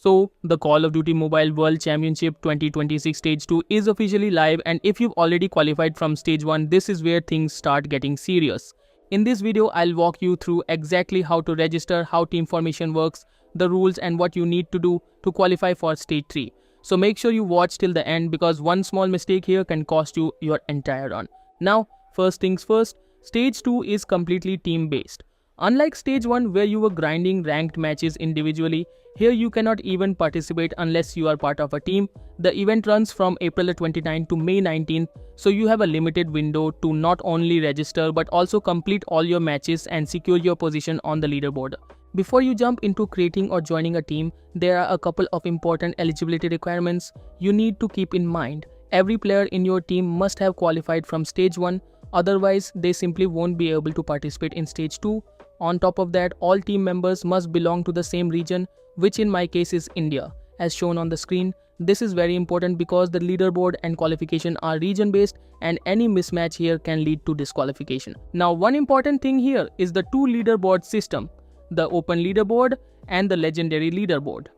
So, the Call of Duty Mobile World Championship 2026 Stage 2 is officially live, and if you've already qualified from Stage 1, this is where things start getting serious. In this video, I'll walk you through exactly how to register, how team formation works, the rules and what you need to do to qualify for Stage 3. So make sure you watch till the end because one small mistake here can cost you your entire run. Now, first things first, Stage 2 is completely team-based. Unlike Stage 1 where you were grinding ranked matches individually, here you cannot even participate unless you are part of a team. The event runs from April 29 to May 19th, so you have a limited window to not only register but also complete all your matches and secure your position on the leaderboard. Before you jump into creating or joining a team, there are a couple of important eligibility requirements you need to keep in mind. Every player in your team must have qualified from Stage 1, otherwise they simply won't be able to participate in Stage 2. On top of that, all team members must belong to the same region, which in my case is India, as shown on the screen. This is very important because the leaderboard and qualification are region-based and any mismatch here can lead to disqualification. Now, one important thing here is the two leaderboard system, the open leaderboard and the legendary leaderboard.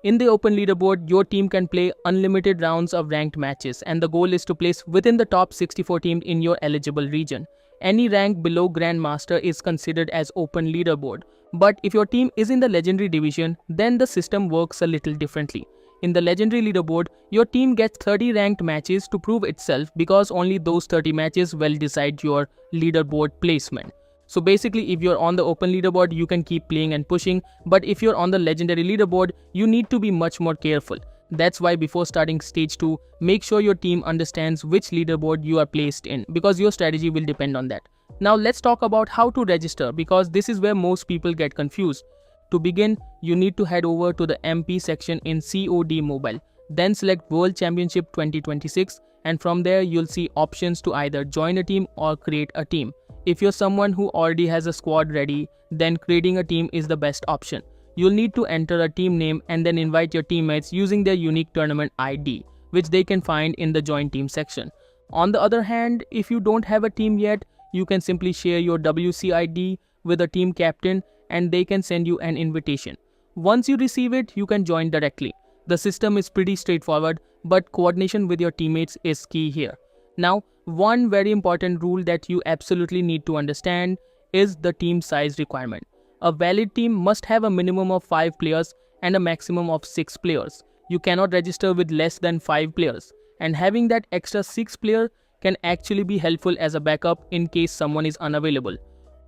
In the open leaderboard, your team can play unlimited rounds of ranked matches and the goal is to place within the top 64 teams in your eligible region. Any rank below Grandmaster is considered as open leaderboard. But if your team is in the legendary division, then the system works a little differently. In the legendary leaderboard, your team gets 30 ranked matches to prove itself because only those 30 matches will decide your leaderboard placement. So basically, if you're on the open leaderboard, you can keep playing and pushing, but if you're on the legendary leaderboard, you need to be much more careful. That's why before starting Stage 2, make sure your team understands which leaderboard you are placed in because your strategy will depend on that. Now let's talk about how to register because this is where most people get confused. To begin, you need to head over to the MP section in COD Mobile, then select World Championship 2026 and from there you'll see options to either join a team or create a team. If you're someone who already has a squad ready, then creating a team is the best option. You'll need to enter a team name and then invite your teammates using their unique tournament ID, which they can find in the Join Team section. On the other hand, if you don't have a team yet, you can simply share your WC ID with a team captain and they can send you an invitation. Once you receive it, you can join directly. The system is pretty straightforward, but coordination with your teammates is key here. Now, one very important rule that you absolutely need to understand is the team size requirement. A valid team must have a minimum of 5 players and a maximum of 6 players. You cannot register with less than 5 players, and having that extra 6 player can actually be helpful as a backup in case someone is unavailable.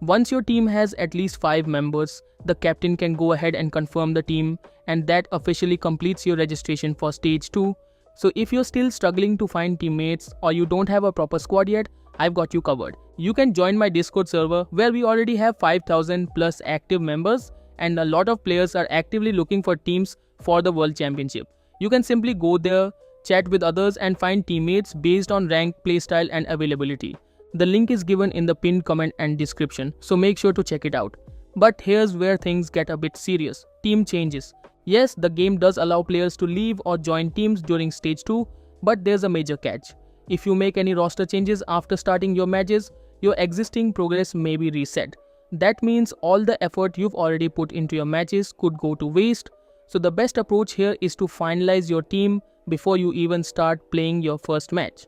Once your team has at least 5 members, the captain can go ahead and confirm the team, and that officially completes your registration for Stage 2. So if you're still struggling to find teammates or you don't have a proper squad yet, I've got you covered. You can join my Discord server where we already have 5,000 plus active members and a lot of players are actively looking for teams for the World Championship. You can simply go there, chat with others and find teammates based on rank, playstyle and availability. The link is given in the pinned comment and description, so make sure to check it out. But here's where things get a bit serious. Team changes. Yes, the game does allow players to leave or join teams during Stage 2, but there's a major catch. If you make any roster changes after starting your matches, your existing progress may be reset. That means all the effort you've already put into your matches could go to waste. So the best approach here is to finalize your team before you even start playing your first match.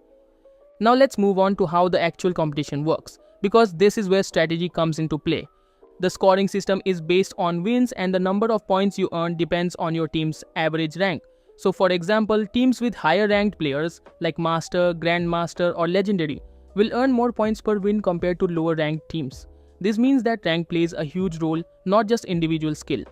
Now let's move on to how the actual competition works, because this is where strategy comes into play. The scoring system is based on wins and the number of points you earn depends on your team's average rank. So for example, teams with higher ranked players like Master, Grandmaster or Legendary will earn more points per win compared to lower ranked teams. This means that rank plays a huge role, not just individual skill.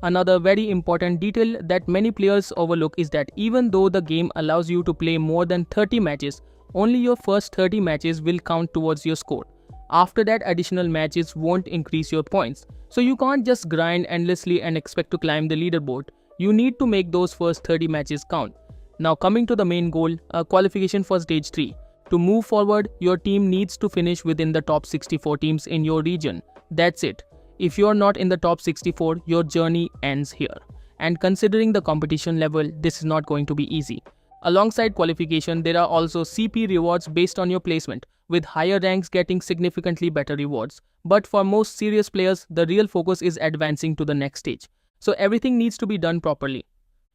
Another very important detail that many players overlook is that even though the game allows you to play more than 30 matches, only your first 30 matches will count towards your score. After that, additional matches won't increase your points. So you can't just grind endlessly and expect to climb the leaderboard. You need to make those first 30 matches count. Now coming to the main goal, a qualification for Stage 3. To move forward, your team needs to finish within the top 64 teams in your region. That's it. If you're not in the top 64, your journey ends here. And considering the competition level, this is not going to be easy. Alongside qualification, there are also CP rewards based on your placement, with higher ranks getting significantly better rewards. But for most serious players, the real focus is advancing to the next stage. So everything needs to be done properly.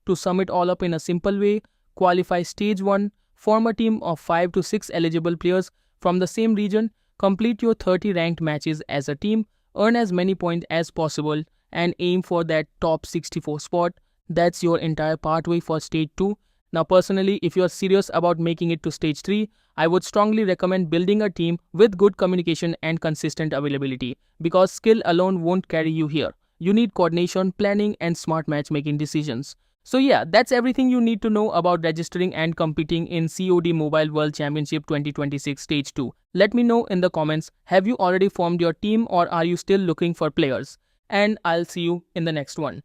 To sum it all up in a simple way, qualify stage 1, form a team of 5 to 6 eligible players from the same region, complete your 30 ranked matches as a team, earn as many points as possible, and aim for that top 64 spot. That's your entire pathway for stage 2. Now personally, if you are serious about making it to stage 3, I would strongly recommend building a team with good communication and consistent availability, because skill alone won't carry you here. You need coordination, planning, and smart matchmaking decisions. So yeah, that's everything you need to know about registering and competing in COD Mobile World Championship 2026 Stage 2. Let me know in the comments, have you already formed your team or are you still looking for players? And I'll see you in the next one.